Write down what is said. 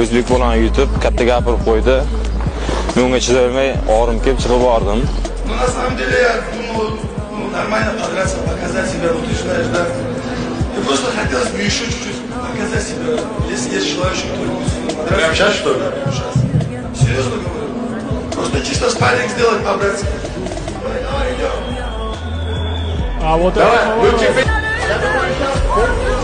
o'zbek bolani yutib, katta gapirib qo'ydi. Men unga chidolmay, og'rim kelib chiqib bordim. Ну, на самом деле, я нормально подраться, показать себя, вот ты знаешь, да. Мне просто хотелось бы еще чуть-чуть показать себя, если есть желающие кто-нибудь. Прямо сейчас, что ли? Сейчас. Серьезно говорю. Просто чисто спарринг сделать по-братски. Давай, идем. А вот Давай, это руки поворот.